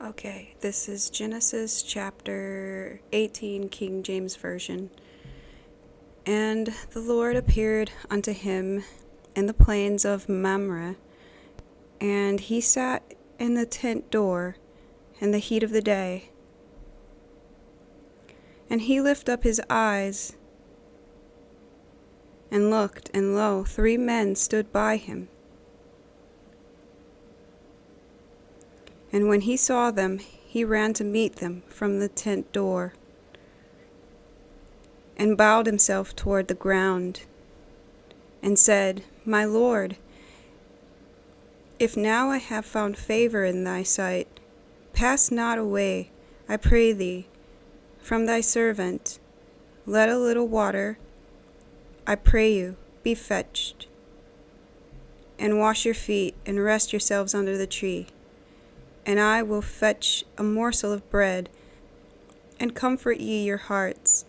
Okay, this is Genesis chapter 18, King James Version. And the Lord appeared unto him in the plains of Mamre, and he sat in the tent door in the heat of the day. And he lifted up his eyes and looked, and lo, 3 men stood by him. And when he saw them, he ran to meet them from the tent door, and bowed himself toward the ground, and said, My Lord, if now I have found favor in thy sight, pass not away, I pray thee, from thy servant. Let a little water, I pray you, be fetched, and wash your feet, and rest yourselves under the tree. And I will fetch a morsel of bread, and comfort ye your hearts.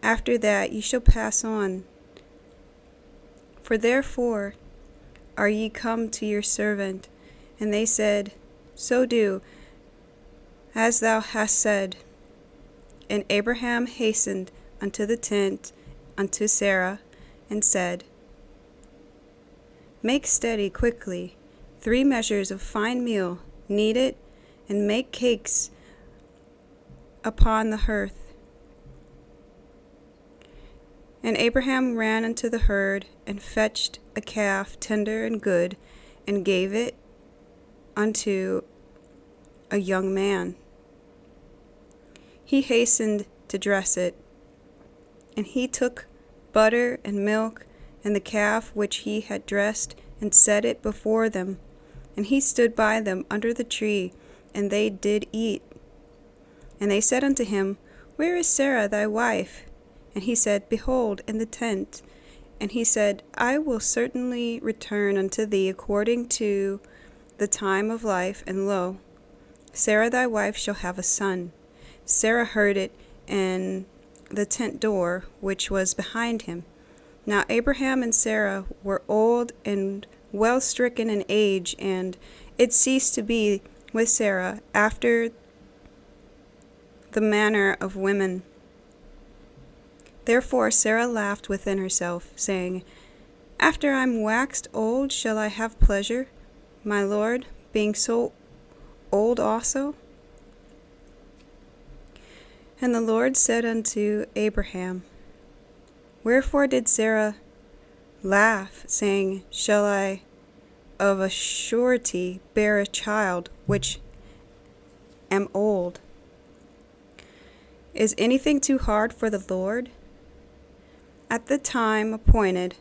After that ye shall pass on. For therefore are ye come to your servant. And they said, So do, as thou hast said. And Abraham hastened unto the tent unto Sarah, and said, Make steady quickly 3 measures of fine meal, knead it, and make cakes upon the hearth. And Abraham ran unto the herd, and fetched a calf tender and good, and gave it unto a young man. He hastened to dress it, and he took butter and milk, and the calf which he had dressed, and set it before them. And he stood by them under the tree, and they did eat. And they said unto him, Where is Sarah thy wife? And he said, Behold, in the tent. And he said, I will certainly return unto thee according to the time of life, and lo, Sarah thy wife shall have a son. Sarah heard it in the tent door which was behind him. Now Abraham and Sarah were old and well stricken in age, and it ceased to be with Sarah after the manner of women. Therefore Sarah laughed within herself, saying, After I am waxed old shall I have pleasure, my Lord, being so old also? And the Lord said unto Abraham, Wherefore did Sarah laugh, saying, Shall I of a surety bear a child which am old? Is anything too hard for the Lord? At the time appointed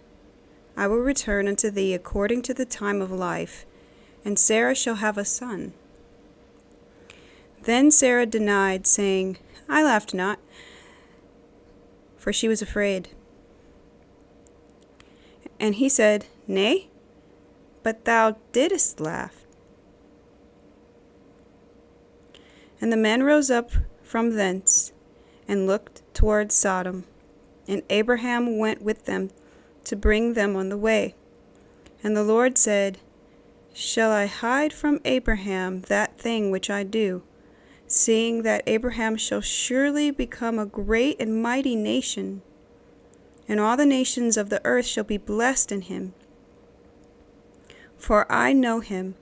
I will return unto thee according to the time of life, and Sarah shall have a son. Then Sarah denied, saying, I laughed not, for she was afraid. And he said, Nay, but thou didst laugh. And the men rose up from thence, and looked toward Sodom. And Abraham went with them to bring them on the way. And the Lord said, Shall I hide from Abraham that thing which I do, seeing that Abraham shall surely become a great and mighty nation, and all the nations of the earth shall be blessed in him? For I know him,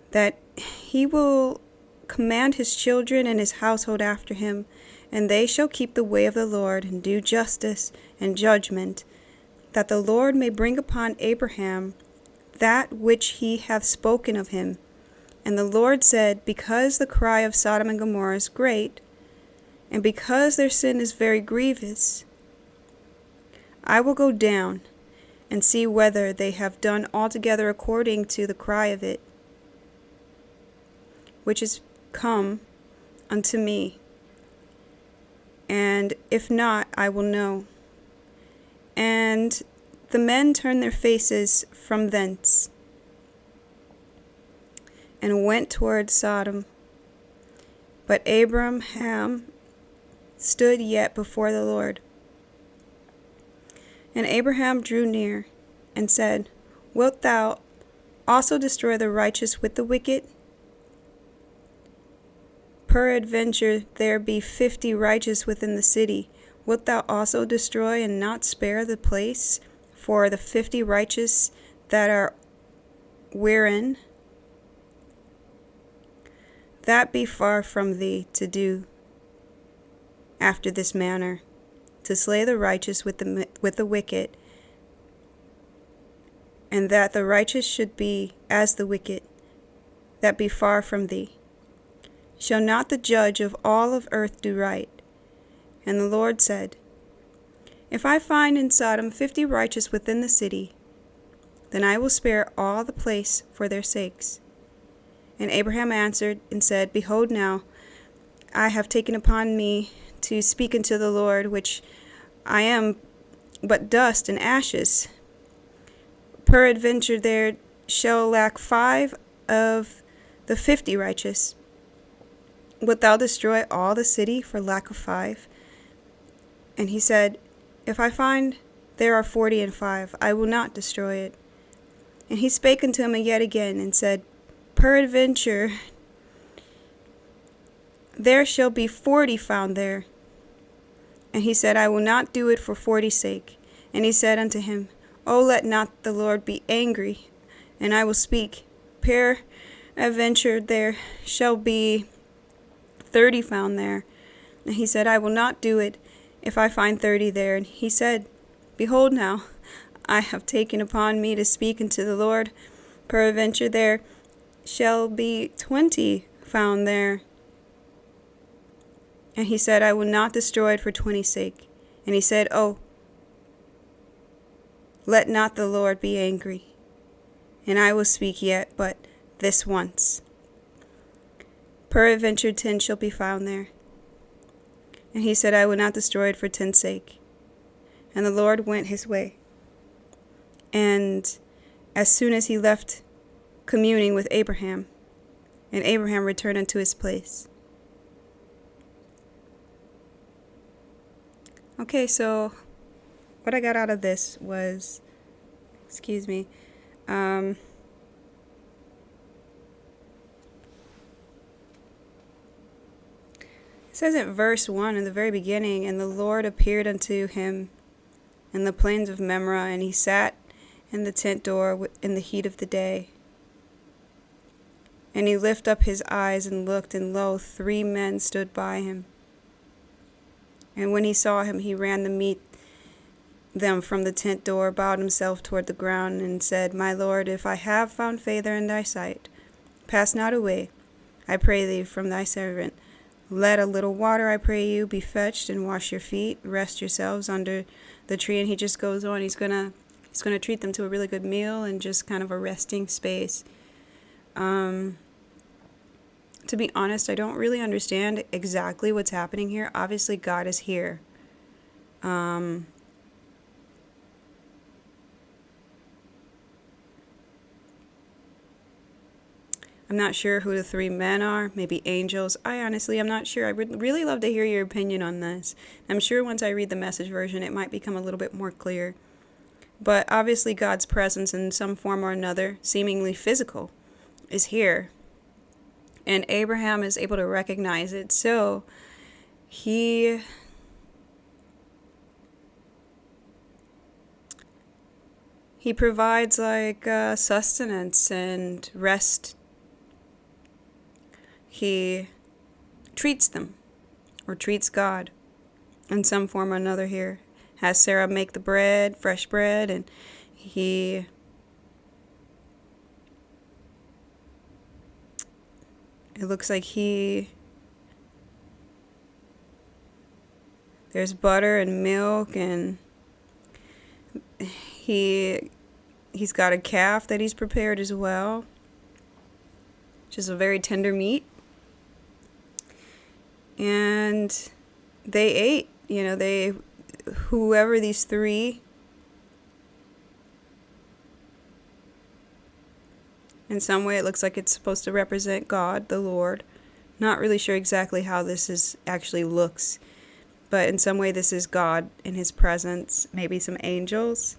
that he will command his children and his household after him, and they shall keep the way of the Lord, and do justice and judgment, that the Lord may bring upon Abraham that which he hath spoken of him. And the Lord said, Because the cry of Sodom and Gomorrah is great, and because their sin is very grievous, I will go down and see whether they have done altogether according to the cry of it, which is come unto me. And if not, I will know. And the men turned their faces from thence, and went toward Sodom. But Abraham stood yet before the Lord. And Abraham drew near, and said, Wilt thou also destroy the righteous with the wicked? peradventure there be 50 righteous within the city, wilt thou also destroy and not spare the place for the 50 righteous that are wherein? That be far from thee to do after this manner, to slay the righteous with the wicked, and that the righteous should be as the wicked, that be far from thee. Shall not the judge of all of earth do right? And the Lord said, If I find in Sodom 50 righteous within the city, then I will spare all the place for their sakes. And Abraham answered and said, Behold now, I have taken upon me to speak unto the Lord, which I am but dust and ashes. Peradventure there shall lack 5 of the 50 righteous. Wilt thou destroy all the city for lack of 5? And he said, If I find there are 45, I will not destroy it. And he spake unto him yet again, and said, Peradventure there shall be 40 found there. And he said, I will not do it for 40's sake. And he said unto him, O let not the Lord be angry, and I will speak. Peradventure there shall be 30 found there. And he said, I will not do it if I find 30 there. And he said, Behold now, I have taken upon me to speak unto the Lord. Peradventure there shall be 20 found there. And he said, I will not destroy it for 20's sake. And he said, Oh, let not the Lord be angry, and I will speak yet but this once. Peradventure 10 shall be found there. And he said, I will not destroy it for 10's sake. And the Lord went his way. And as soon as he left communing with Abraham, and Abraham returned unto his place. Okay, so what I got out of this was, it says in verse 1 in the very beginning, And the Lord appeared unto him in the plains of Mamre, and he sat in the tent door in the heat of the day. And he lifted up his eyes and looked, and lo, 3 men stood by him. And when he saw him, he ran to meet them from the tent door, bowed himself toward the ground, and said, My Lord, if I have found favor in thy sight, pass not away, I pray thee, from thy servant. Let a little water, I pray you, be fetched, and wash your feet, rest yourselves under the tree. And he just goes on. He's gonna treat them to a really good meal and just kind of a resting space. To be honest, I don't really understand exactly what's happening here. Obviously, God is here. I'm not sure who the 3 men are. Maybe angels. I'm not sure. I would really love to hear your opinion on this. I'm sure once I read the Message version, it might become a little bit more clear. But obviously, God's presence in some form or another, seemingly physical, is here. And Abraham is able to recognize it. So he provides sustenance and rest. He treats them, or treats God in some form or another here. Has Sarah make the bread, fresh bread, and it looks like there's butter and milk, and he's got a calf that he's prepared as well, which is a very tender meat. And they ate, whoever these 3, in some way it looks like it's supposed to represent God, the Lord. Not really sure exactly how this actually looks, but in some way this is God in his presence, maybe some angels.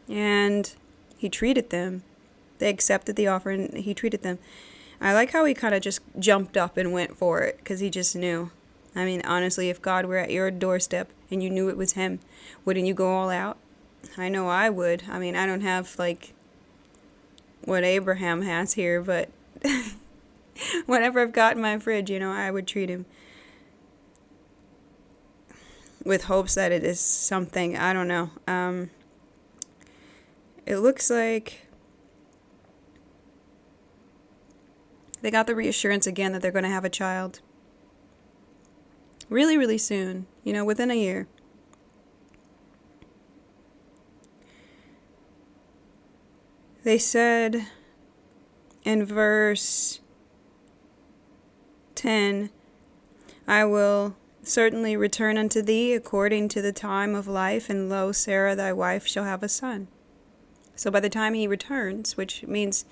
And he treated them. They accepted the offer and he treated them. I like how he kind of just jumped up and went for it because he just knew. I mean, honestly, if God were at your doorstep and you knew it was him, wouldn't you go all out? I know I would. I mean, I don't have like what Abraham has here, but whatever I've got in my fridge, I would treat him with hopes that it is something. I don't know. It looks like they got the reassurance again that they're going to have a child. Really, really soon. Within a year. They said in verse 10, I will certainly return unto thee according to the time of life, and lo, Sarah thy wife shall have a son. So by the time he returns, which means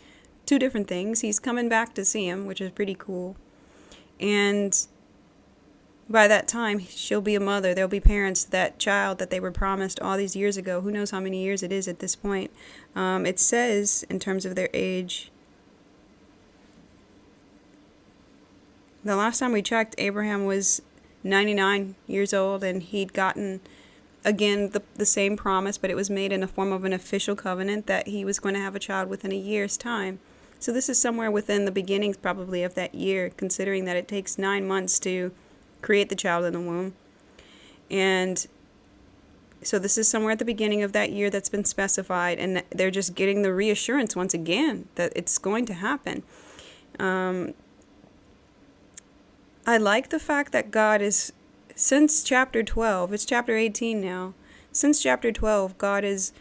two different things, he's coming back to see him, which is pretty cool. And by that time, she'll be a mother. There'll be parents to that child that they were promised all these years ago. Who knows how many years it is at this point. It says, in terms of their age, the last time we checked, Abraham was 99 years old, and he'd gotten, again, the same promise, but it was made in the form of an official covenant that he was going to have a child within a year's time. So this is somewhere within the beginnings, probably, of that year, considering that it takes 9 months to create the child in the womb. And so this is somewhere at the beginning of that year that's been specified, and they're just getting the reassurance once again that it's going to happen. I like the fact that God is, since chapter 12, it's chapter 18 now, since chapter 12, God is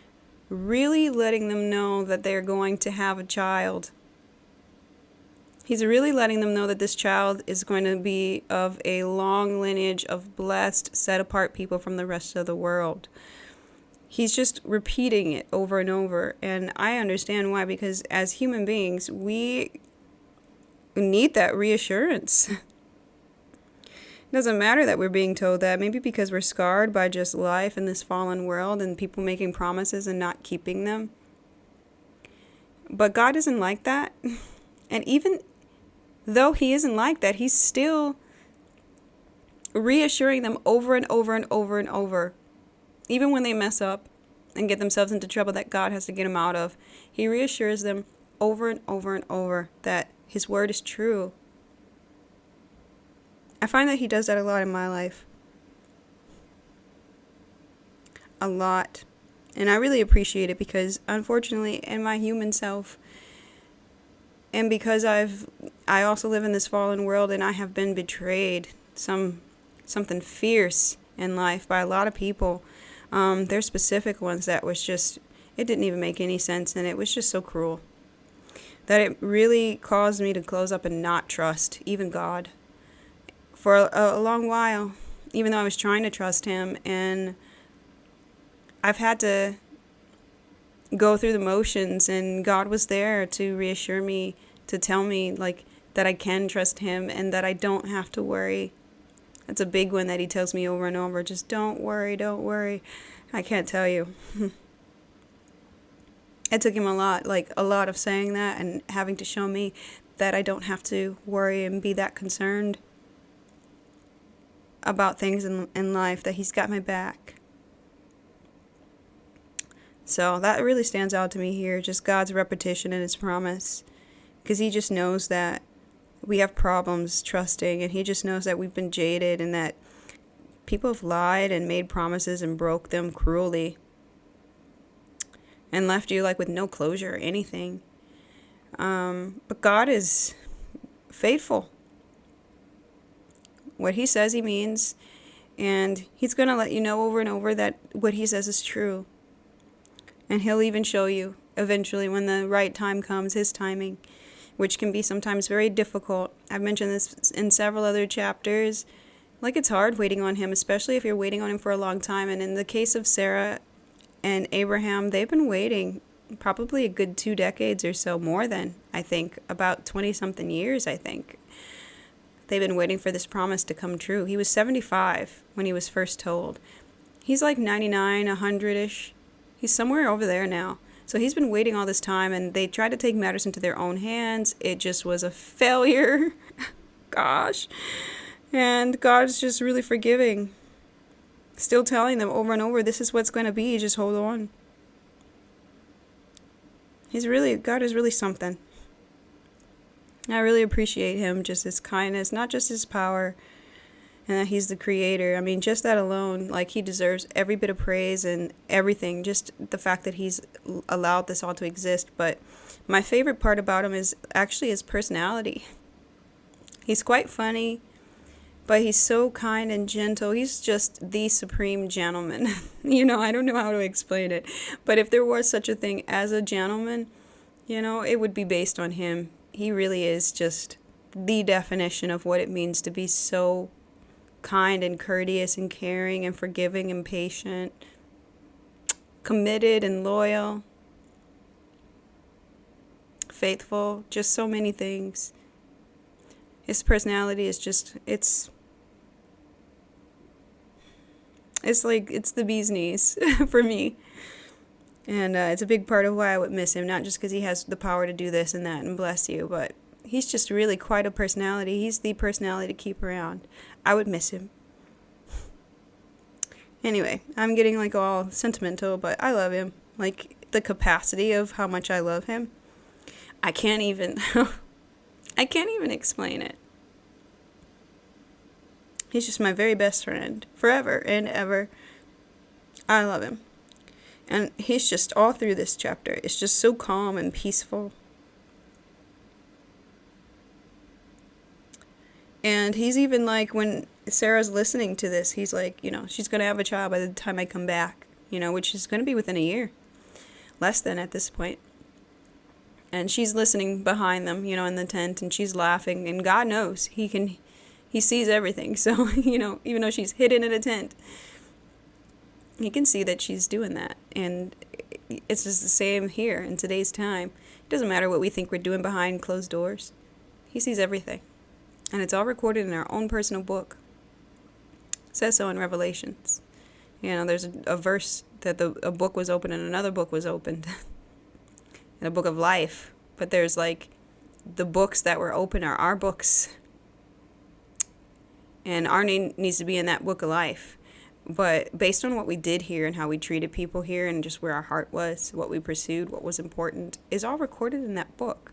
really letting them know that they're going to have a child. He's really letting them know that this child is going to be of a long lineage of blessed, set-apart people from the rest of the world. He's just repeating it over and over, and I understand why, because as human beings, we need that reassurance. It doesn't matter that we're being told that, maybe because we're scarred by just life in this fallen world and people making promises and not keeping them. But God isn't like that. And even though he isn't like that, he's still reassuring them over and over and over and over. Even when they mess up and get themselves into trouble that God has to get them out of, he reassures them over and over and over that his word is true. I find that he does that a lot in my life. A lot. And I really appreciate it because, unfortunately, in my human self, and because I also live in this fallen world, and I have been betrayed something fierce in life by a lot of people. There's specific ones that was just, it didn't even make any sense, and it was just so cruel that it really caused me to close up and not trust even God for a long while, even though I was trying to trust him. And I've had to go through the motions, and God was there to reassure me, to tell me like that I can trust him and that I don't have to worry. That's a big one that he tells me over and over. Just don't worry, don't worry. I can't tell you. It took him a lot of saying that and having to show me that I don't have to worry and be that concerned about things in life, that he's got my back. So that really stands out to me here, just God's repetition and his promise, because he just knows that we have problems trusting, and he just knows that we've been jaded and that people have lied and made promises and broke them cruelly and left you like with no closure or anything. But God is faithful. What he says he means, and he's going to let you know over and over that what he says is true. And he'll even show you eventually when the right time comes, his timing, which can be sometimes very difficult. I've mentioned this in several other chapters. Like, it's hard waiting on him, especially if you're waiting on him for a long time. And in the case of Sarah and Abraham, they've been waiting probably a good 2 decades or so, more than, I think, about 20-something years, I think. They've been waiting for this promise to come true. He was 75 when he was first told. He's like 99, 100-ish. He's somewhere over there now. So he's been waiting all this time, and they tried to take matters into their own hands. It just was a failure. Gosh. And God's just really forgiving. Still telling them over and over, this is what's going to be. Just hold on. God is really something. I really appreciate him, just his kindness, not just his power, and that he's the creator. I mean, just that alone, like, he deserves every bit of praise and everything, just the fact that he's allowed this all to exist. But my favorite part about him is actually his personality. He's quite funny, but he's so kind and gentle. He's just the supreme gentleman. I don't know how to explain it, but if there was such a thing as a gentleman, it would be based on him. He really is just the definition of what it means to be so kind and courteous and caring and forgiving and patient, committed and loyal, faithful, just so many things. His personality is just, it's the bee's knees for me. And it's a big part of why I would miss him, not just because he has the power to do this and that and bless you, but he's just really quite a personality. He's the personality to keep around. I would miss him. Anyway, I'm getting all sentimental, but I love him. The capacity of how much I love him, I can't even explain it. He's just my very best friend, forever and ever. I love him. And he's just all through this chapter. It's just so calm and peaceful. And he's even when Sarah's listening to this, he's she's going to have a child by the time I come back, which is going to be within a year. Less than at this point. And she's listening behind them, in the tent, and she's laughing. And God knows he sees everything. So, even though she's hidden in a tent, he can see that she's doing that. And it's just the same here in today's time. It doesn't matter what we think we're doing behind closed doors. He sees everything. And it's all recorded in our own personal book. It says so in Revelations. There's a verse that a book was opened and another book was opened. In a book of life. But there's the books that were open are our books. And our name needs to be in that book of life. But based on what we did here and how we treated people here and just where our heart was, what we pursued, what was important, is all recorded in that book.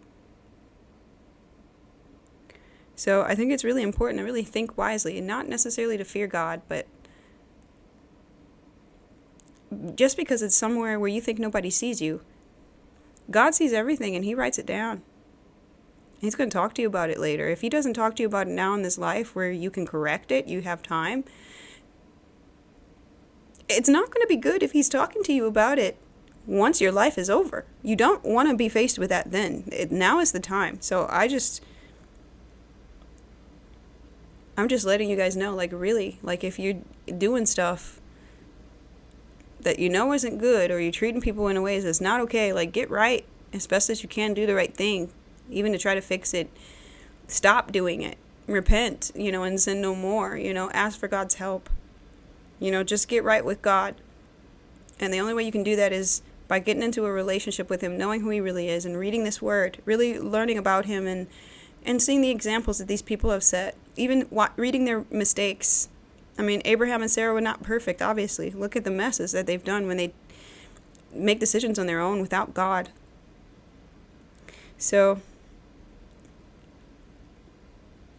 So I think it's really important to really think wisely, and not necessarily to fear God, but just because it's somewhere where you think nobody sees you, God sees everything and he writes it down. He's going to talk to you about it later. If he doesn't talk to you about it now in this life where you can correct it, you have time, it's not going to be good if he's talking to you about it once your life is over. You don't want to be faced with that then. Now is the time. So I'm just letting you guys know, really, if you're doing stuff that isn't good, or you're treating people in a way that's not okay, get right as best as you can, do the right thing, even to try to fix it. Stop doing it. Repent, and sin no more, ask for God's help. Just get right with God. And the only way you can do that is by getting into a relationship with him, knowing who he really is, and reading this word, really learning about him, and seeing the examples that these people have set, even reading their mistakes. I mean, Abraham and Sarah were not perfect, obviously. Look at the messes that they've done when they make decisions on their own without God. So,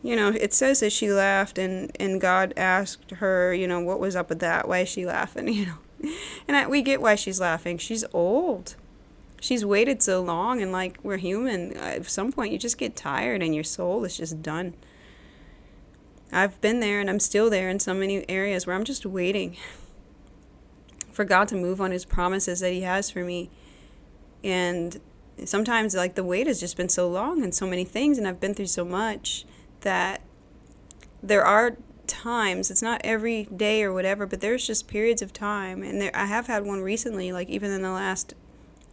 it says that she laughed, and God asked her, what was up with that? Why is she laughing? And we get why she's laughing. She's old. She's waited so long, and we're human. At some point, you just get tired, and your soul is just done. I've been there, and I'm still there in so many areas where I'm just waiting for God to move on his promises that he has for me. And sometimes, the wait has just been so long and so many things, and I've been through so much that there are times, it's not every day or whatever, but there's just periods of time. And I have had one recently, even in the last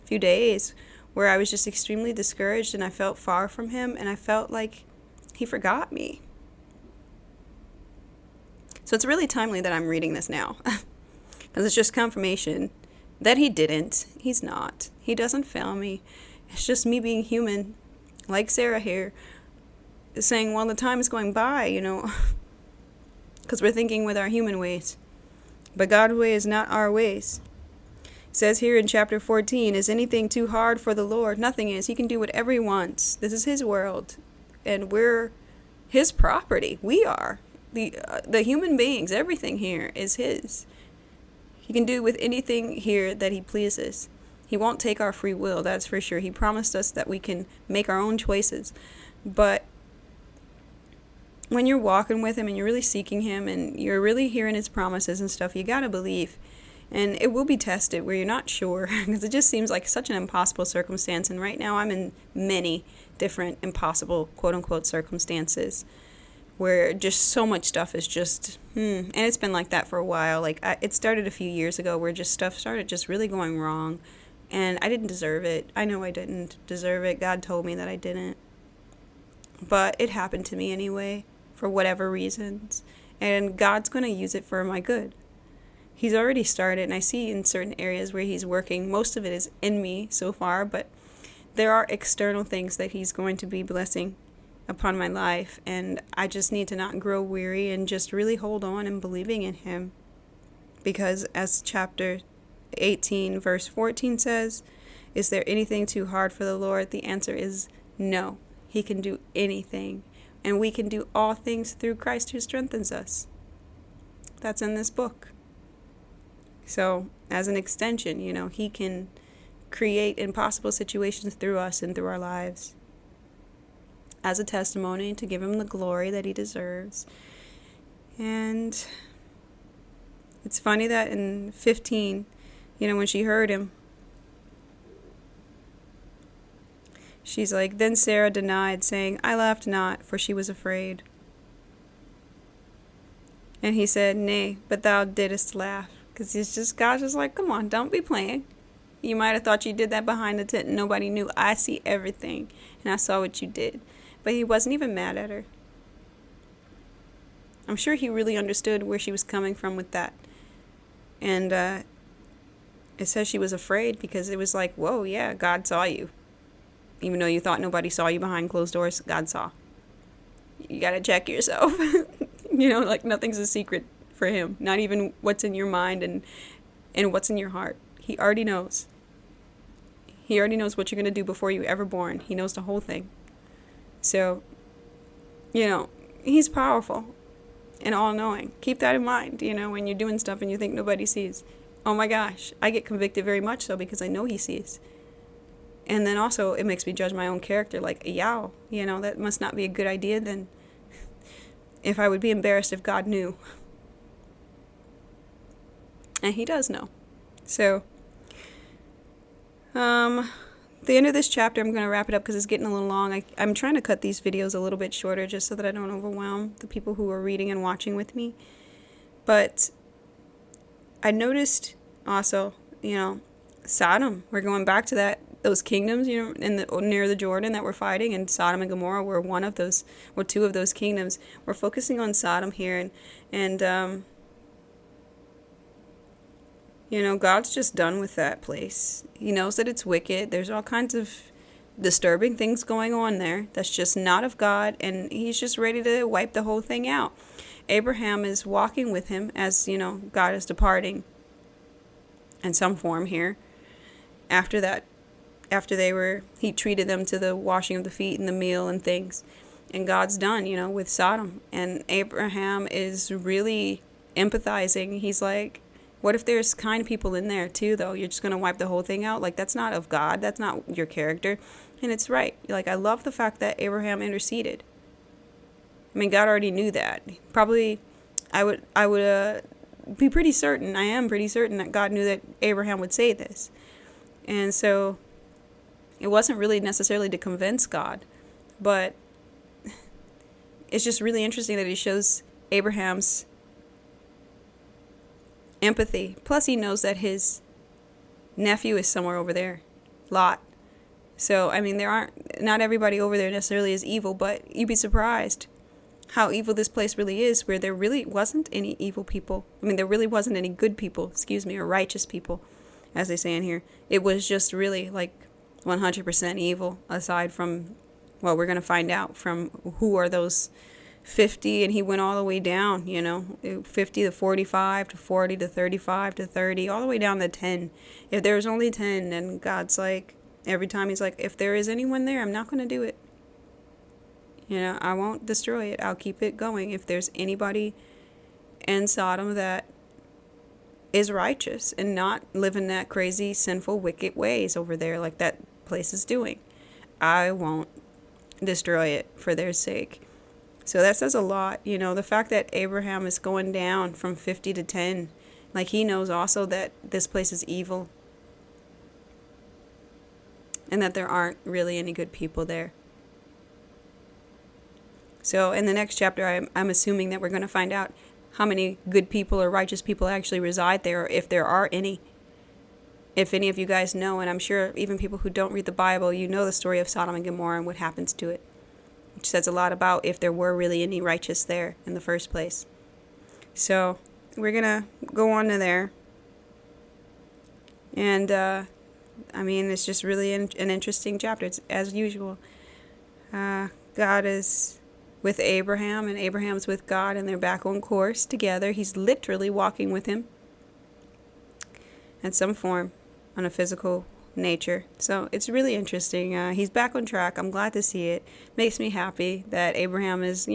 few days, where I was just extremely discouraged, and I felt far from him, and I felt like he forgot me. So it's really timely that I'm reading this now, because it's just confirmation that he didn't. He's not. He doesn't fail me. It's just me being human, like Sarah here, saying, well, the time is going by, because we're thinking with our human ways. But God's way is not our ways. It says here in chapter 14, is anything too hard for the Lord? Nothing is. He can do whatever he wants. This is his world, and we're his property. We are. The human beings, everything here is his. He can do with anything here that he pleases. He won't take our free will, that's for sure. He promised us that we can make our own choices. But when you're walking with him and you're really seeking him and you're really hearing his promises and stuff, you gotta believe. And it will be tested where you're not sure, because it just seems like such an impossible circumstance. And right now I'm in many different impossible, quote-unquote, circumstances where just so much stuff is just, and it's been like that for a while. Like, it started a few years ago where just stuff started just really going wrong, and I didn't deserve it. I know I didn't deserve it. God told me that I didn't. But it happened to me anyway, for whatever reasons, and God's going to use it for my good. He's already started, and I see in certain areas where he's working. Most of it is in me so far, but there are external things that he's going to be blessing upon my life, and I just need to not grow weary and just really hold on and believing in him. Because as chapter 18 verse 14 says, is there anything too hard for the Lord? The answer is no. He can do anything, and we can do all things through Christ who strengthens us. That's in this book. So as an extension, he can create impossible situations through us and through our lives as a testimony to give him the glory that he deserves. And it's funny that in 15, when she heard him, she's like, then Sarah denied, saying, I laughed not, for she was afraid. And he said, nay, but thou didst laugh. Because God's just like, come on, don't be playing. You might have thought you did that behind the tent and nobody knew. I see everything, and I saw what you did. But he wasn't even mad at her. I'm sure he really understood where she was coming from with that. And it says she was afraid because it was like, whoa, yeah, God saw you. Even though you thought nobody saw you behind closed doors, God saw. You got to check yourself. Like nothing's a secret for him. Not even what's in your mind and what's in your heart. He already knows. He already knows what you're going to do before you were ever born. He knows the whole thing. So, he's powerful and all-knowing. Keep that in mind, when you're doing stuff and you think nobody sees. Oh my gosh, I get convicted very much so because I know he sees. And then also it makes me judge my own character, like, yow, that must not be a good idea then. If I would be embarrassed if God knew. And he does know. So, the end of this chapter, I'm going to wrap it up because it's getting a little long. I'm trying to cut these videos a little bit shorter just so that I don't overwhelm the people who are reading and watching with me. But I noticed also, Sodom. We're going back to those kingdoms, near the Jordan that we're fighting, and Sodom and Gomorrah were two of those kingdoms. We're focusing on Sodom here, and God's just done with that place. He knows that it's wicked. There's all kinds of disturbing things going on there that's just not of God, and he's just ready to wipe the whole thing out. Abraham is walking with him as, God is departing in some form here. After he treated them to the washing of the feet and the meal and things. And God's done, with Sodom. And Abraham is really empathizing. He's like, what if there's kind people in there too, though? You're just going to wipe the whole thing out? Like, that's not of God. That's not your character. And it's right. Like, I love the fact that Abraham interceded. I mean, God already knew that. Probably, I would be pretty certain, I am pretty certain that God knew that Abraham would say this. And so, it wasn't really necessarily to convince God, but it's just really interesting that he shows Abraham's empathy. Plus, he knows that his nephew is somewhere over there, Lot. So, I mean, not everybody over there necessarily is evil, but you'd be surprised how evil this place really is, where there really wasn't any evil people. I mean, there really wasn't any good people, or righteous people. as they say in here. It was just really like 100% evil, aside from, well, we're going to find out from who are those 50, and he went all the way down, 50 to 45 to 40 to 35 to 30, all the way down to 10. If there's only 10, then God's like, every time he's like, if there is anyone there, I'm not going to do it. I won't destroy it. I'll keep it going. If there's anybody in Sodom that is righteous and not living that crazy, sinful, wicked ways over there like that place is doing, I won't destroy it for their sake. So that says a lot. The fact that Abraham is going down from 50 to 10, like he knows also that this place is evil and that there aren't really any good people there. So in the next chapter, I'm assuming that we're going to find out how many good people or righteous people actually reside there, or if there are any. If any of you guys know, and I'm sure even people who don't read the Bible, you know the story of Sodom and Gomorrah and what happens to it, which says a lot about if there were really any righteous there in the first place. So we're going to go on to there. And, it's just really an interesting chapter. It's as usual. God is with Abraham, and Abraham's with God, and they're back on course together. He's literally walking with him in some form on a physical nature. So it's really interesting. He's back on track. I'm glad to see it. Makes me happy that Abraham is,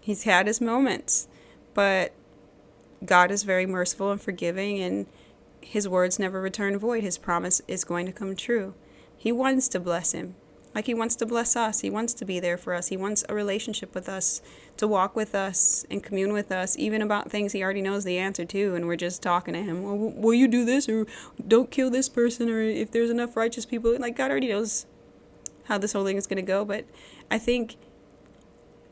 he's had his moments, but God is very merciful and forgiving, and his words never return void. His promise is going to come true. He wants to bless him. Like he wants to bless us. He wants to be there for us. He wants a relationship with us, to walk with us and commune with us, even about things he already knows the answer to, and we're just talking to him. Well, will you do this, or don't kill this person, or if there's enough righteous people? Like, God already knows how this whole thing is going to go, but I think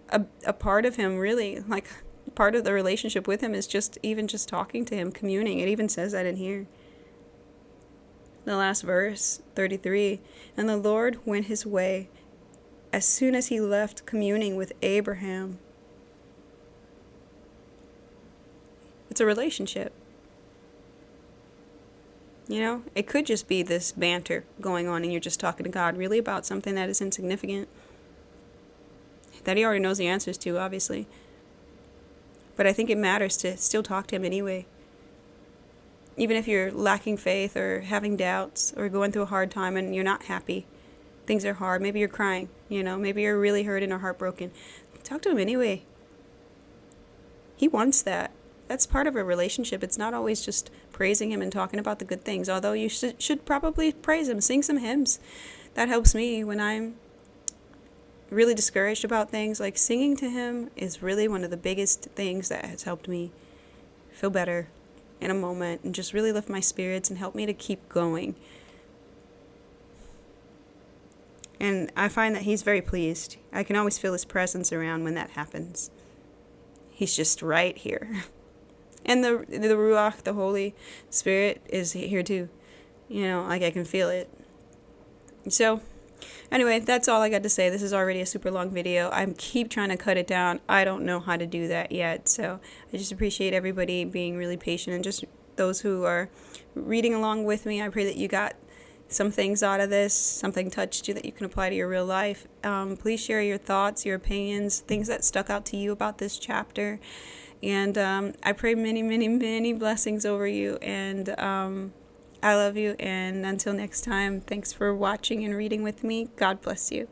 a part of him, really, like part of the relationship with him, is just talking to him, communing. It even says that in here. The last verse, 33, and the Lord went his way as soon as he left communing with Abraham. It's a relationship. It could just be this banter going on and you're just talking to God really about something that is insignificant, that he already knows the answers to, obviously. But I think it matters to still talk to him anyway. Even if you're lacking faith or having doubts or going through a hard time and you're not happy, things are hard, maybe you're crying, maybe you're really hurting or heartbroken, talk to him anyway. He wants that. That's part of a relationship. It's not always just praising him and talking about the good things, although you should probably praise him, sing some hymns. That helps me when I'm really discouraged about things. Like, singing to him is really one of the biggest things that has helped me feel better in a moment and just really lift my spirits and help me to keep going. And I find that he's very pleased. I can always feel his presence around when that happens. He's just right here. And the Ruach, the Holy Spirit, is here too. Like I can feel it. So anyway, that's all I got to say. This is already a super long video. I keep trying to cut it down. I don't know how to do that yet. So I just appreciate everybody being really patient, and just those who are reading along with me. I pray that you got some things out of this, something touched you that you can apply to your real life. Please share your thoughts, your opinions, things that stuck out to you about this chapter. And I pray many, many, many blessings over you. And I love you. And until next time, thanks for watching and reading with me. God bless you.